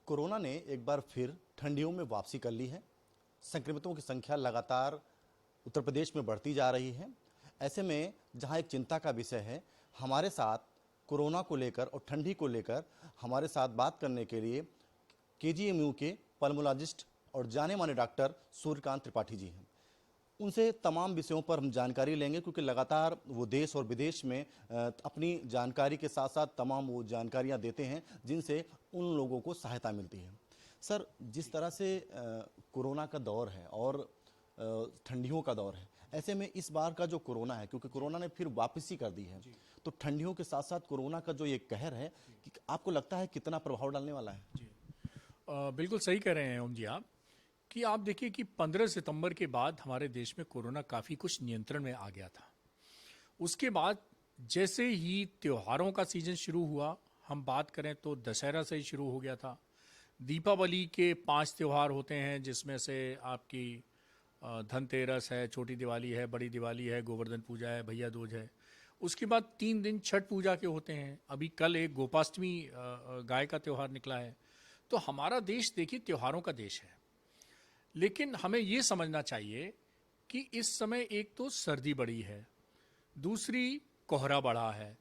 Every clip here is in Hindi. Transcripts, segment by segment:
कोरोना ने एक बार फिर ठंडियों में वापसी कर ली है। संक्रमितों की संख्या लगातार उत्तर प्रदेश में बढ़ती जा रही है। ऐसे में जहां एक चिंता का विषय है, हमारे साथ कोरोना को लेकर और ठंडी को लेकर हमारे साथ बात करने के लिए केजीएमयू के पल्मोलॉजिस्ट और जाने माने डॉक्टर सूर्यकांत त्रिपाठी जी हैं। उनसे तमाम विषयों पर हम जानकारी लेंगे, क्योंकि लगातार वो देश और विदेश में अपनी जानकारी के साथ साथ तमाम वो जानकारियां देते हैं जिनसे उन लोगों को सहायता मिलती है। सर, जिस तरह से कोरोना का दौर है और ठंडियों का दौर है, ऐसे में इस बार का जो कोरोना है, क्योंकि कोरोना ने फिर वापसी कर दी है, तो ठंडियों के साथ साथ कोरोना का जो ये कहर है, कि आपको लगता है कितना प्रभाव डालने वाला है? जी बिल्कुल सही कह रहे हैं ओम जी आप, कि आप देखिए कि 15 सितंबर के बाद हमारे देश में कोरोना काफ़ी कुछ नियंत्रण में आ गया था। उसके बाद जैसे ही त्योहारों का सीजन शुरू हुआ, हम बात करें तो दशहरा से ही शुरू हो गया था। दीपावली के 5 त्योहार होते हैं, जिसमें से आपकी धनतेरस है, छोटी दिवाली है, बड़ी दिवाली है, गोवर्धन पूजा है, भैया दूज है। उसके बाद 3 दिन छठ पूजा के होते हैं। अभी कल एक गोपाष्टमी गाय का त्यौहार निकला है। तो हमारा देश देखिए त्योहारों का देश है, लेकिन हमें ये समझना चाहिए कि इस समय एक तो सर्दी बढ़ी है, दूसरी कोहरा बढ़ा है,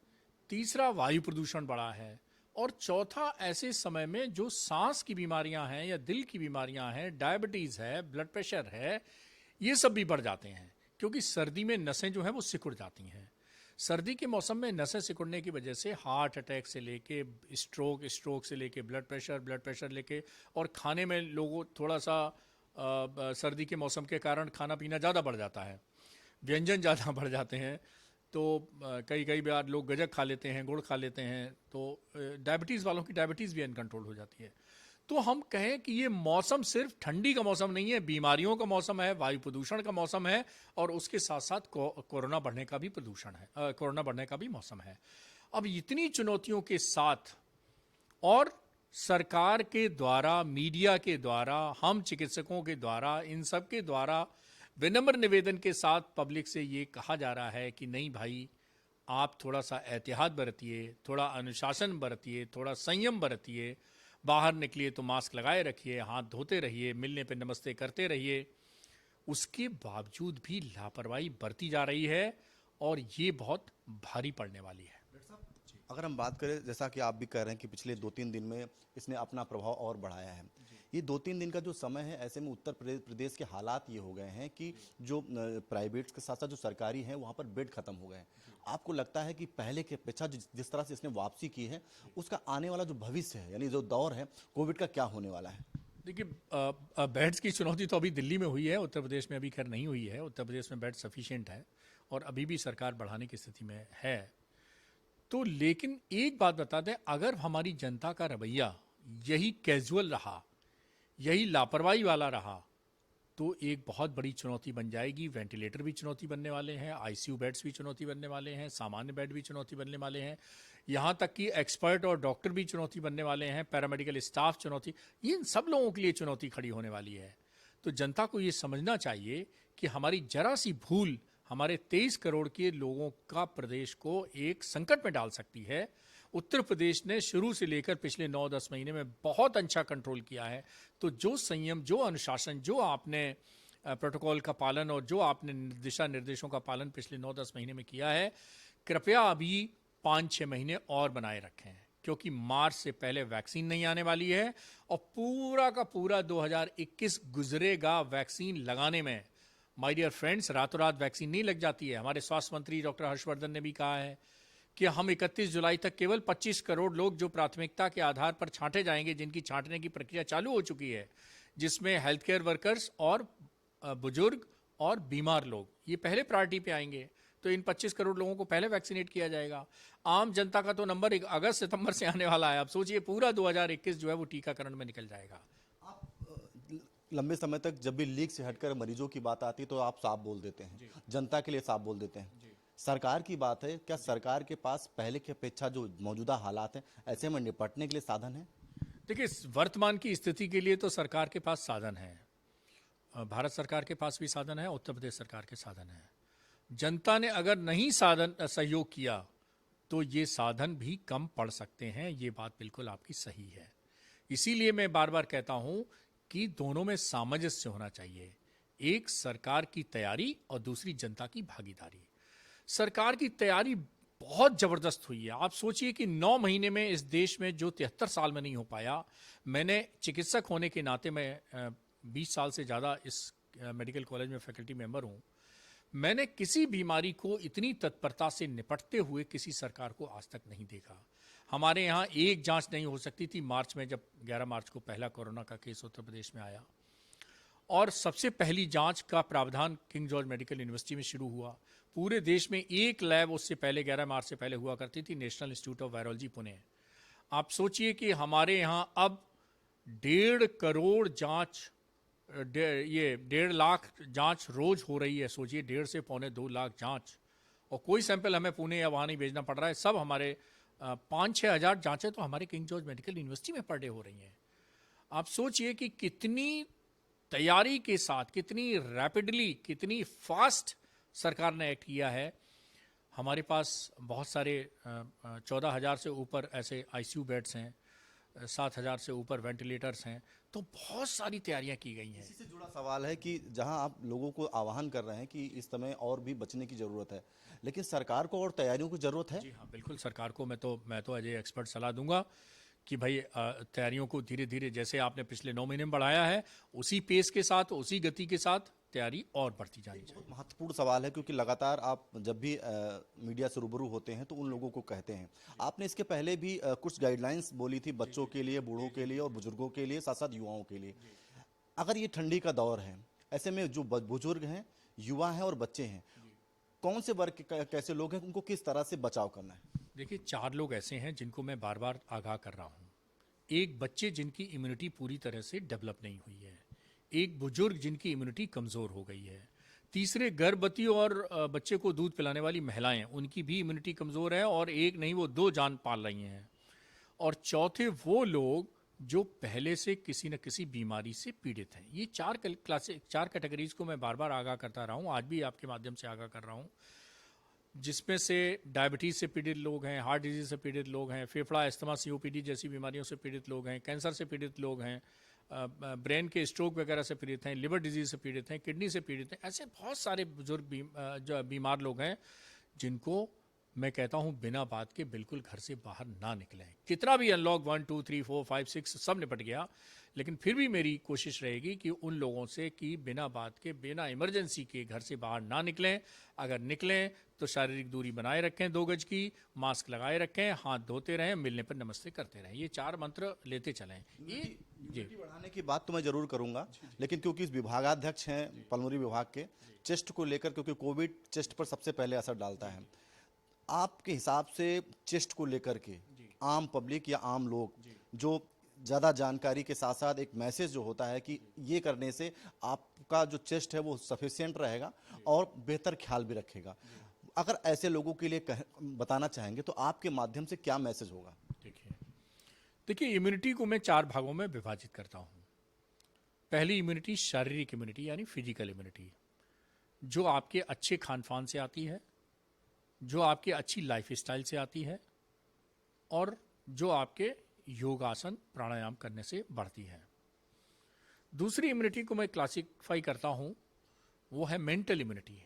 तीसरा वायु प्रदूषण बढ़ा है, और चौथा ऐसे समय में जो सांस की बीमारियां हैं या दिल की बीमारियां हैं, डायबिटीज़ है, ब्लड प्रेशर है, ये सब भी बढ़ जाते हैं, क्योंकि सर्दी में नसें जो हैं वो सिकुड़ जाती हैं। सर्दी के मौसम में नसें सिकुड़ने की वजह से हार्ट अटैक से लेके स्ट्रोक से लेके ब्लड प्रेशर लेके, और खाने में लोगों थोड़ा सा सर्दी के मौसम के कारण खाना पीना ज़्यादा बढ़ जाता है, व्यंजन ज़्यादा बढ़ जाते हैं। तो कई बार लोग गजक खा लेते हैं, गुड़ खा लेते हैं, तो डायबिटीज़ वालों की डायबिटीज़ भी अनकंट्रोल हो जाती है। तो हम कहें कि ये मौसम सिर्फ ठंडी का मौसम नहीं है, बीमारियों का मौसम है, वायु प्रदूषण का मौसम है, और उसके साथ साथ कोरोना बढ़ने का भी प्रदूषण है, कोरोना बढ़ने का भी मौसम है। अब इतनी चुनौतियों के साथ और सरकार के द्वारा, मीडिया के द्वारा, हम चिकित्सकों के द्वारा, इन सब के द्वारा विनम्र निवेदन के साथ पब्लिक से ये कहा जा रहा है कि नहीं भाई, आप थोड़ा सा एहतियात बरतिए, थोड़ा अनुशासन बरतिए, थोड़ा संयम बरतिए, बाहर निकलिए तो मास्क लगाए रखिए, हाथ धोते रहिए, मिलने पे नमस्ते करते रहिए। उसके बावजूद भी लापरवाही बरती जा रही है, और ये बहुत भारी पड़ने वाली है। अगर हम बात करें, जैसा कि आप भी कह रहे हैं कि पिछले 2-3 दिन में इसने अपना प्रभाव और बढ़ाया है, ये 2-3 दिन का जो समय है, ऐसे में उत्तर प्रदेश के हालात ये हो गए हैं कि जो प्राइवेट्स के साथ साथ जो सरकारी हैं वहाँ पर बेड खत्म हो गए हैं। आपको लगता है कि पहले की अपेक्षा जिस तरह से इसने वापसी की है, उसका आने वाला जो भविष्य है, यानी जो दौर है कोविड का, क्या होने वाला है? देखिए, बेड्स की चुनौती तो अभी दिल्ली में हुई है, उत्तर प्रदेश में अभी खैर नहीं हुई है। उत्तर प्रदेश में बेड सफिशिएंट है और अभी भी सरकार बढ़ाने की स्थिति में है। तो लेकिन एक बात बता दें, अगर हमारी जनता का रवैया यही कैजुअल रहा, यही लापरवाही वाला रहा, तो एक बहुत बड़ी चुनौती बन जाएगी। वेंटिलेटर भी चुनौती बनने वाले हैं, आईसीयू बेड्स भी चुनौती बनने वाले हैं, सामान्य बेड भी चुनौती बनने वाले हैं, यहाँ तक कि एक्सपर्ट और डॉक्टर भी चुनौती बनने वाले हैं, पैरामेडिकल स्टाफ चुनौती, ये इन सब लोगों के लिए चुनौती खड़ी होने वाली है। तो जनता को ये समझना चाहिए कि हमारी जरा सी भूल हमारे 23 करोड़ के लोगों का प्रदेश को एक संकट में डाल सकती है। उत्तर प्रदेश ने शुरू से लेकर पिछले 9-10 महीने में बहुत अच्छा कंट्रोल किया है। तो जो संयम, जो अनुशासन, जो आपने प्रोटोकॉल का पालन और जो आपने दिशा निर्देशों का पालन पिछले 9-10 महीने में किया है, कृपया अभी 5-6 महीने और बनाए रखें, क्योंकि मार्च से पहले वैक्सीन नहीं आने वाली है, और पूरा का पूरा 2021 गुजरेगा वैक्सीन लगाने में। माय डियर फ्रेंड्स, रातों रात वैक्सीन नहीं लग जाती है। हमारे स्वास्थ्य मंत्री डॉक्टर हर्षवर्धन ने भी कहा है कि हम 31 जुलाई तक केवल 25 करोड़ लोग जो प्राथमिकता के आधार पर छांटे जाएंगे, जिनकी छांटने की प्रक्रिया चालू हो चुकी है, जिसमें हेल्थ केयर वर्कर्स और बुजुर्ग और बीमार लोग, ये पहले प्रायोरिटी पे आएंगे। तो इन 25 करोड़ लोगों को पहले वैक्सीनेट किया जाएगा। आम जनता का तो नंबर अगस्त सितंबर से आने वाला है। आप सोचिए, पूरा 2021 जो है वो टीकाकरण में निकल जाएगा। लंबे समय तक जब भी लीक से हटकर मरीजों की बात आती है तो आप साफ बोल देते हैं, जनता के लिए साफ बोल देते हैं। सरकार की बात है, क्या सरकार के पास पहले की अपेक्षा जो मौजूदा हालात हैं, ऐसे में निपटने के लिए साधन है? देखिए, वर्तमान की स्थिति के लिए तो सरकार के पास साधन है, भारत सरकार के पास भी साधन है, उत्तर प्रदेश सरकार के साधन है। जनता ने अगर नहीं सहयोग किया तो ये साधन भी कम पड़ सकते हैं। ये बात बिल्कुल आपकी सही है, इसीलिए मैं बार बार कहता हूं कि दोनों में सामंजस्य होना चाहिए। एक सरकार की तैयारी और दूसरी जनता की भागीदारी। सरकार की तैयारी बहुत जबरदस्त हुई है। आप सोचिए कि 9 महीने में इस देश में जो 73 साल में नहीं हो पाया। मैंने चिकित्सक होने के नाते मैं 20 साल से ज़्यादा इस मेडिकल कॉलेज में फैकल्टी मेंबर हूँ। मैंने किसी बीमारी को इतनी तत्परता से निपटते हुए किसी सरकार को आज तक नहीं देखा। हमारे यहाँ एक जांच नहीं हो सकती थी मार्च में, जब 11 मार्च को पहला कोरोना का केस उत्तर प्रदेश में आया, और सबसे पहली जांच का प्रावधान किंग जॉर्ज मेडिकल यूनिवर्सिटी में शुरू हुआ। पूरे देश में एक लैब उससे पहले 11 मार्च से पहले हुआ करती थी, national institute of virology Pune. आप सोचिए कि हमारे यहाँ अब 1.5 करोड़ जांच, ये 1.5 लाख जांच रोज हो रही है। सोचिए 1.5 से 1.25-2 लाख जांच, और कोई सैंपल हमें पुणे या वहाँ नहीं भेजना पड़ रहा है। सब हमारे 5-6 हज़ार जांचें तो हमारे किंग जॉर्ज मेडिकल यूनिवर्सिटी में पर डे हो रही हैं। आप सोचिए कि कितनी तैयारी के साथ, कितनी रैपिडली, कितनी फास्ट सरकार ने एक्ट किया है। हमारे पास बहुत सारे 14,000 से ऊपर ऐसे आईसीयू बेड्स हैं, 7,000 से ऊपर वेंटिलेटर्स हैं। तो बहुत सारी तैयारियां की गई हैं। इसी से जुड़ा सवाल है कि जहां आप लोगों को आह्वान कर रहे हैं कि इस समय और भी बचने की जरूरत है, लेकिन सरकार को और तैयारियों की जरूरत है। जी हाँ, बिल्कुल। सरकार को मैं तो एज ए एक्सपर्ट सलाह दूंगा कि भाई तैयारियों को धीरे धीरे, जैसे आपने पिछले 9 महीने में बढ़ाया है, उसी पेस के साथ, उसी गति के साथ तैयारी और बढ़ती जानी चाहिए। बहुत महत्वपूर्ण सवाल है, क्योंकि लगातार आप जब भी मीडिया से रूबरू होते हैं तो उन लोगों को कहते हैं। आपने इसके पहले भी कुछ गाइडलाइंस बोली थी बच्चों के लिए, बूढ़ों के लिए और बुजुर्गों के लिए, साथ साथ युवाओं के लिए। अगर ये ठंडी का दौर है, ऐसे में जो बुजुर्ग हैं, युवा हैं और बच्चे हैं, कौन से वर्ग कैसे लोग हैं, उनको किस तरह से बचाव करना है? देखिए, 4 लोग ऐसे हैं जिनको मैं बार बार आगाह कर रहा हूँ। एक, बच्चे जिनकी इम्यूनिटी पूरी तरह से डेवलप नहीं हुई है। एक, बुजुर्ग जिनकी इम्यूनिटी कमज़ोर हो गई है। तीसरे, गर्भवती और बच्चे को दूध पिलाने वाली महिलाएं, उनकी भी इम्यूनिटी कमज़ोर है, और एक नहीं वो 2 जान पाल रही हैं। और चौथे, वो लोग जो पहले से किसी न किसी बीमारी से पीड़ित हैं। ये 4 कैटेगरीज को मैं बार बार आगाह करता रहा हूँ, आज भी आपके माध्यम से आगाह कर रहा हूँ, जिसमें से डायबिटीज़ से पीड़ित लोग हैं, हार्ट डिजीज़ से पीड़ित लोग हैं, फेफड़ा, अस्थमा, सीओपीडी जैसी बीमारियों से पीड़ित लोग हैं, कैंसर से पीड़ित लोग हैं, ब्रेन के स्ट्रोक वगैरह से पीड़ित हैं, लिवर डिजीज़ से पीड़ित हैं, किडनी से पीड़ित हैं। ऐसे बहुत सारे बुजुर्ग जो बीमार लोग हैं, जिनको मैं कहता हूं बिना बात के बिल्कुल घर से बाहर ना निकलें। कितना भी अनलॉक 1, 2, 3, 4, 5, 6 सब निपट गया, लेकिन फिर भी मेरी कोशिश रहेगी कि उन लोगों से कि बिना बात के, बिना इमरजेंसी के घर से बाहर ना निकलें। अगर निकलें तो शारीरिक दूरी बनाए रखें 2 गज की, मास्क लगाए रखें, हाथ धोते रहें, मिलने पर नमस्ते करते रहें। ये 4 मंत्र लेते चलें। ये इम्यूनिटी बढ़ाने की बात तो मैं जरूर करूंगा, लेकिन क्योंकि इस विभागाध्यक्ष हैं पल्मोनरी विभाग के, चेस्ट को लेकर, क्योंकि कोविड चेस्ट पर सबसे पहले असर डालता है, आपके हिसाब से चेस्ट को लेकर के आम पब्लिक या आम लोग जो ज़्यादा जानकारी के साथ साथ एक मैसेज जो होता है कि ये करने से आपका जो चेस्ट है वो सफिशिएंट रहेगा और बेहतर ख्याल भी रखेगा, अगर ऐसे लोगों के लिए बताना चाहेंगे तो आपके माध्यम से क्या मैसेज होगा? देखिए, इम्यूनिटी को मैं 4 भागों में विभाजित करता हूँ। पहली इम्यूनिटी शारीरिक इम्यूनिटी, यानी फिजिकल इम्यूनिटी, जो आपके अच्छे खान पान से आती है, जो आपके अच्छी लाइफ स्टाइल से आती है, और जो आपके योगासन प्राणायाम करने से बढ़ती है। दूसरी इम्यूनिटी को मैं क्लासिफाई करता हूं, वो है मेंटल इम्यूनिटी।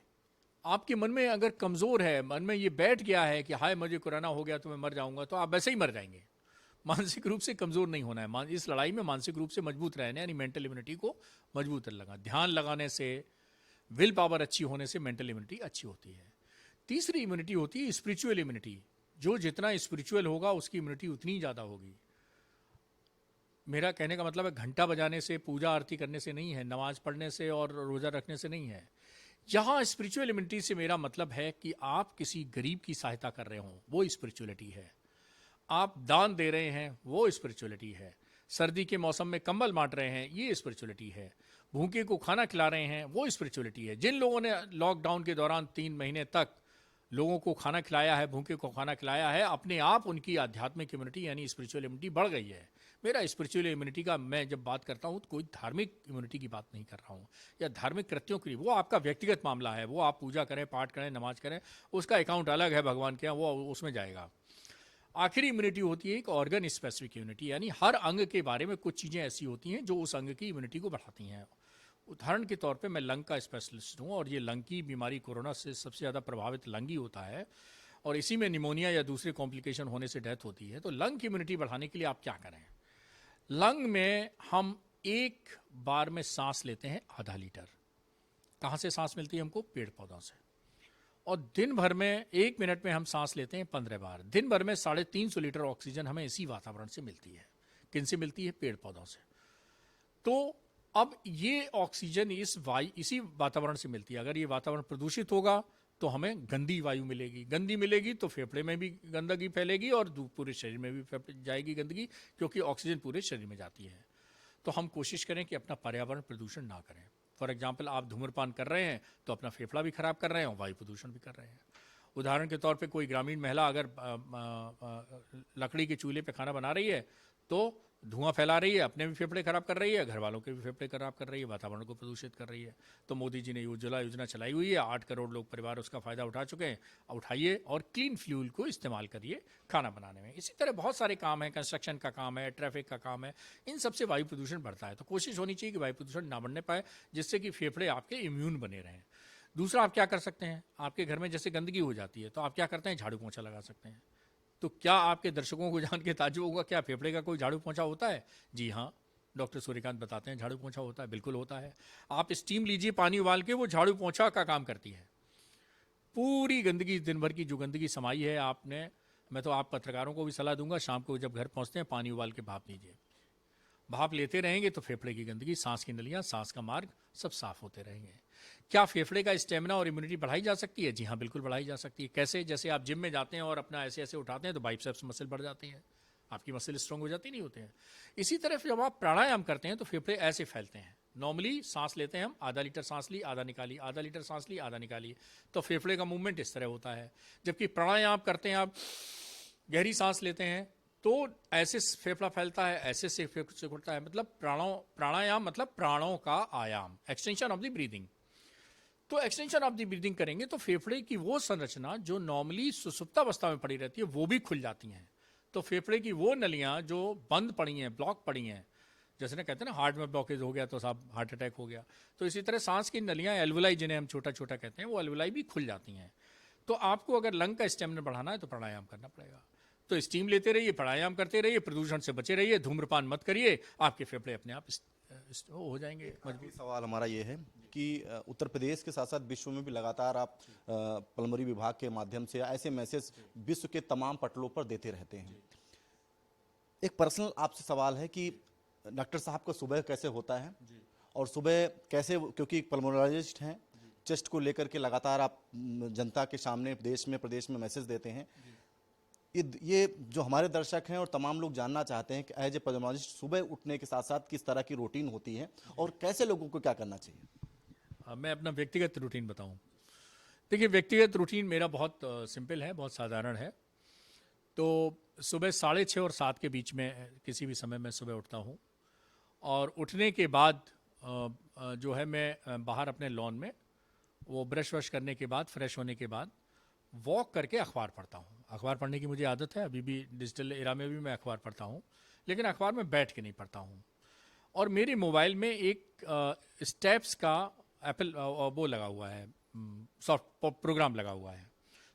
आपके मन में अगर कमज़ोर है, मन में ये बैठ गया है कि हाय मुझे कोरोना हो गया तो मैं मर जाऊंगा, तो आप वैसे ही मर जाएंगे। मानसिक रूप से कमज़ोर नहीं होना है, इस लड़ाई में मानसिक रूप से मजबूत रहना, यानी मेंटल इम्यूनिटी को मजबूत लगा। ध्यान लगाने से, विल पावर अच्छी होने से मेंटल इम्यूनिटी अच्छी होती है। तीसरी इम्यूनिटी होती है स्पिरिचुअल इम्यूनिटी। जो जितना स्पिरिचुअल होगा उसकी इम्यूनिटी उतनी ज़्यादा होगी। मेरा कहने का मतलब है घंटा बजाने से, पूजा आरती करने से नहीं है, नमाज पढ़ने से और रोज़ा रखने से नहीं है। यहाँ स्पिरिचुअल इम्यूनिटी से मेरा मतलब है कि आप किसी गरीब की सहायता कर रहे हो, वो स्पिरिचुअलिटी है। आप दान दे रहे हैं, वो स्पिरिचुअलिटी है। सर्दी के मौसम में कंबल बांट रहे हैं, ये स्पिरिचुअलिटी है। भूखे को खाना खिला रहे हैं, वो स्पिरिचुअलिटी है। जिन लोगों ने लॉकडाउन के दौरान 3 महीने तक लोगों को खाना खिलाया है, भूखे को खाना खिलाया है, अपने आप उनकी आध्यात्मिक इम्यूनिटी यानी स्पिरिचुअल इम्यूनिटी बढ़ गई है। मेरा स्पिरिचुअल इम्यूनिटी का मैं जब बात करता हूँ तो कोई धार्मिक इम्यूनिटी की बात नहीं कर रहा हूँ, या धार्मिक कृत्यों की। वो आपका व्यक्तिगत मामला है, वो आप पूजा करें, पाठ करें, नमाज करें, उसका अकाउंट अलग है भगवान के यहाँ, वो उसमें जाएगा। आखिरी इम्यूनिटी होती है एक ऑर्गन स्पेसिफिक इम्यूनिटी, यानी हर अंग के बारे में कुछ चीज़ें ऐसी होती हैं जो उस अंग की इम्यूनिटी को बढ़ाती हैं। उदाहरण के तौर पे मैं लंग का स्पेशलिस्ट हूँ, और ये लंग की बीमारी कोरोना से सबसे ज़्यादा प्रभावित लंग ही होता है, और इसी में निमोनिया या दूसरे कॉम्प्लिकेशन होने से डेथ होती है। तो लंग की इम्यूनिटी बढ़ाने के लिए आप क्या करें? लंग में हम एक बार में सांस लेते हैं आधा लीटर। कहाँ से सांस मिलती है हमको? पेड़ पौधों से। और दिन भर में 1 मिनट में हम सांस लेते हैं 15 बार। दिन भर में 350 लीटर ऑक्सीजन हमें इसी वातावरण से मिलती है। किन से मिलती है? पेड़ पौधों से। तो अब ये ऑक्सीजन इसी वातावरण से मिलती है। अगर ये वातावरण प्रदूषित होगा तो हमें गंदी वायु मिलेगी। गंदी मिलेगी तो फेफड़े में भी गंदगी फैलेगी और पूरे शरीर में भी जाएगी गंदगी, क्योंकि ऑक्सीजन पूरे शरीर में जाती है। तो हम कोशिश करें कि अपना पर्यावरण प्रदूषण ना करें। फॉर एग्जाम्पल, आप धूम्रपान कर रहे हैं तो अपना फेफड़ा भी खराब कर रहे हैं और वायु प्रदूषण भी कर रहे हैं। उदाहरण के तौर पे कोई ग्रामीण महिला अगर लकड़ी के चूल्हे पे खाना बना रही है तो धुआं फैला रही है, अपने भी फेफड़े खराब कर रही है, घर वालों के भी फेफड़े खराब कर रही है, वातावरण को प्रदूषित कर रही है। तो मोदी जी ने उज्ज्वला योजना चलाई हुई है, 8 करोड़ लोग परिवार उसका फायदा उठा चुके हैं। उठाइए और क्लीन फ्यूल को इस्तेमाल करिए खाना बनाने में। इसी तरह बहुत सारे काम हैं, कंस्ट्रक्शन का काम है, ट्रैफिक का काम है, इन सबसे वायु प्रदूषण बढ़ता है। तो कोशिश होनी चाहिए कि वायु प्रदूषण ना बढ़ने पाए, जिससे कि फेफड़े आपके इम्यून बने रहें। दूसरा, आप क्या कर सकते हैं? आपके घर में जैसे गंदगी हो जाती है तो आप क्या करते हैं? झाड़ू पोंछा लगा सकते हैं। तो क्या आपके दर्शकों को जान के ताज्जुब होगा, क्या फेफड़े का कोई झाड़ू पोंछा होता है? जी हाँ, डॉक्टर सूर्यकांत बताते हैं झाड़ू पोंछा होता है। बिल्कुल होता है। आप स्टीम लीजिए पानी उबाल के, वो झाड़ू पोंछा का काम करती है। पूरी गंदगी, दिन भर की जो गंदगी समाई है आपने, मैं तो आप पत्रकारों को भी सलाह दूंगा, शाम को जब घर पहुंचते हैं पानी उबाल के भाप लीजिए। भाप लेते रहेंगे तो फेफड़े की गंदगी, सांस की नलियां, सांस का मार्ग सब साफ होते रहेंगे। क्या फेफड़े का स्टेमिना और इम्यूनिटी बढ़ाई जा सकती है? जी हाँ, बिल्कुल बढ़ाई जा सकती है। कैसे? जैसे आप जिम में जाते हैं और अपना ऐसे ऐसे उठाते हैं तो बाइसेप्स मसल बढ़ जाती हैं, आपकी मसल स्ट्रांग हो जाती नहीं होते हैं। इसी तरह जब आप प्राणायाम करते हैं तो फेफड़े ऐसे फैलते हैं। नॉर्मली सांस लेते हैं हम, आधा लीटर सांस ली आधा निकाली, आधा लीटर सांस ली आधा निकाली, तो फेफड़े का मूवमेंट इस तरह होता है। जबकि प्राणायाम करते हैं आप, गहरी सांस लेते हैं तो ऐसे फेफड़ा फैलता है, ऐसे से फेफड़ा सिकुड़ता है। मतलब प्राणायाम मतलब प्राणों का आयाम, एक्सटेंशन ऑफ द ब्रीदिंग। तो एक्सटेंशन ऑफ द ब्रीदिंग करेंगे तो फेफड़े की वो संरचना जो नॉर्मली सुसुप्तावस्था में पड़ी रहती है वो भी खुल जाती हैं। तो फेफड़े की वो नलियां जो बंद पड़ी हैं, ब्लॉक पड़ी हैं, जैसे ना कहते हैं ना हार्ट में ब्लॉकेज हो गया तो साहब हार्ट अटैक हो गया, तो इसी तरह सांस की नलियां, एल्वुलाई जिन्हें हम छोटा छोटा कहते हैं, वो एल्वुलाई भी खुल जाती हैं। तो आपको अगर लंग का स्टेमिना बढ़ाना है तो प्राणायाम करना पड़ेगा। तो स्टीम लेते रहिए, प्राणायाम करते रहिए, प्रदूषण से बचे रहिए, धूम्रपान मत करिए, आपके फेफड़े अपने आप हो जाएंगे मजबूत। सवाल हमारा ये है कि उत्तर प्रदेश के साथ साथ विश्व में भी लगातार आप पल्मोनरी विभाग के माध्यम से ऐसे मैसेज विश्व के तमाम पटलों पर देते रहते हैं। एक पर्सनल आपसे सवाल है कि डॉक्टर साहब का सुबह कैसे होता है और सुबह कैसे, क्योंकि पल्मोनोलॉजिस्ट हैं, चेस्ट को लेकर के लगातार आप जनता के सामने देश में प्रदेश में मैसेज देते हैं। ये जो हमारे दर्शक हैं और तमाम लोग जानना चाहते हैं कि एज ए पल्मोनोलॉजिस्ट सुबह उठने के साथ साथ किस तरह की रूटीन होती है और कैसे लोगों को क्या करना चाहिए। मैं अपना व्यक्तिगत रूटीन बताऊं। देखिए, व्यक्तिगत रूटीन मेरा बहुत सिंपल है, बहुत साधारण है। तो सुबह 6:30 और 7 के बीच में किसी भी समय मैं सुबह उठता हूं, और उठने के बाद जो है मैं बाहर अपने लॉन में वो ब्रश वश करने के बाद, फ्रेश होने के बाद वॉक करके अखबार पढ़ता हूँ। अखबार पढ़ने की मुझे आदत है, अभी भी डिजिटल एरा में भी मैं अखबार पढ़ता हूँ, लेकिन अखबार में बैठ के नहीं पढ़ता हूँ। और मेरे मोबाइल में एक स्टेप्स का एप्पल वो लगा हुआ है, सॉफ्ट प्रोग्राम लगा हुआ है।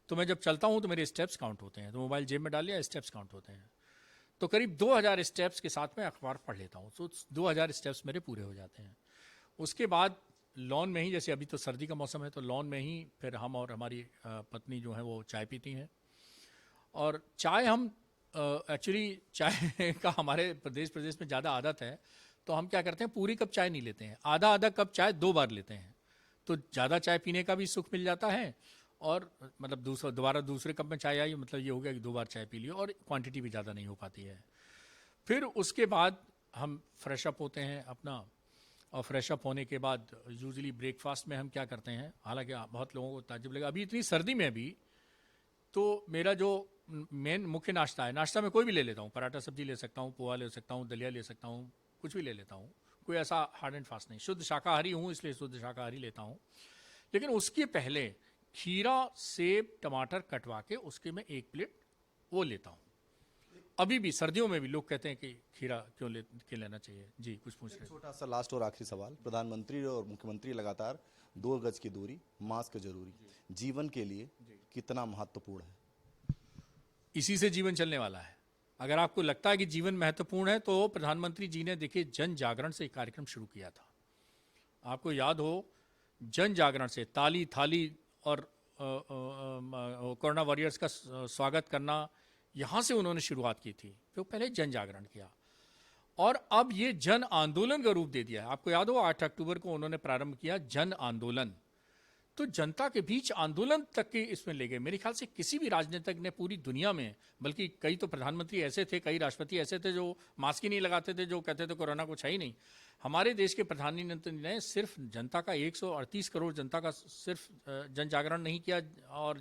तो मैं जब चलता हूँ तो मेरे स्टेप्स काउंट होते हैं। तो मोबाइल जेब में डाल लिया, स्टेप्स काउंट होते हैं। तो करीब 2000 स्टेप्स के साथ मैं अखबार पढ़ लेता हूँ, तो 2000 स्टेप्स मेरे पूरे हो जाते हैं। उसके बाद लॉन में ही, जैसे अभी तो सर्दी का मौसम है तो लॉन में ही फिर हम और हमारी पत्नी जो है वो चाय पीती हैं। और चाय हम एक्चुअली चाय का हमारे प्रदेश में ज़्यादा आदत है, तो हम क्या करते हैं, पूरी कप चाय नहीं लेते हैं, आधा आधा कप चाय 2 बार लेते हैं। तो ज़्यादा चाय पीने का भी सुख मिल जाता है, और मतलब दोबारा दूसरे कप में चाय आई, मतलब ये हो गया कि 2 बार चाय पी लियो, और क्वांटिटी भी ज़्यादा नहीं हो पाती है। फिर उसके बाद हम फ्रेश अप होते हैं अपना, और फ्रेश अप होने के बाद यूजुअली ब्रेकफास्ट में हम क्या करते हैं, हालांकि बहुत लोगों को ताज्जुब लगेगा, अभी इतनी सर्दी में भी तो मेरा जो मेन मुख्य नाश्ता है, नाश्ता में कोई भी ले लेता हूँ, पराठा सब्जी ले सकता हूँ, पोहा ले सकता हूँ, दलिया ले सकता हूँ, कुछ भी ले लेता हूँ, कोई ऐसा हार्ड एंड फास्ट नहीं। शुद्ध शाकाहारी हूँ इसलिए शुद्ध शाकाहारी लेता हूँ। लेकिन उसके पहले खीरा, सेब, टमाटर कटवा के उसके मैं 1 प्लेट वो लेता हूँ। अभी भी सर्दियों में भी लोग कहते हैं कि खीरा क्यों लेना चाहिए। जी, कुछ पूछ रहे हैं। छोटा सा लास्ट और आखिरी सवाल, प्रधानमंत्री और मुख्यमंत्री लगातार 2 गज की दूरी, मास्क जरूरी, जीवन के लिए कितना महत्वपूर्ण है? इसी से जीवन चलने वाला है। अगर आपको लगता है कि जीवन महत्वपूर्ण है तो प्रधानमंत्री जी ने देखिए जन जागरण से एक कार्यक्रम शुरू किया था। आपको याद हो, जन जागरण से ताली थाली और कोरोना वॉरियर्स का स्वागत करना, यहाँ से उन्होंने शुरुआत की थी। तो पहले जन जागरण किया और अब ये जन आंदोलन का रूप दे दिया है। आपको याद हो 8 अक्टूबर को उन्होंने प्रारंभ किया जन आंदोलन, तो जनता के बीच आंदोलन तक के इसमें ले गए। मेरे ख्याल से किसी भी राजनीतिक ने पूरी दुनिया में, बल्कि कई तो प्रधानमंत्री ऐसे थे, कई राष्ट्रपति ऐसे थे जो मास्क ही नहीं लगाते थे, जो कहते थे कोरोना कुछ है ही नहीं। हमारे देश के प्रधानमंत्री ने सिर्फ जनता का 138 करोड़ जनता का सिर्फ जन जागरण नहीं किया और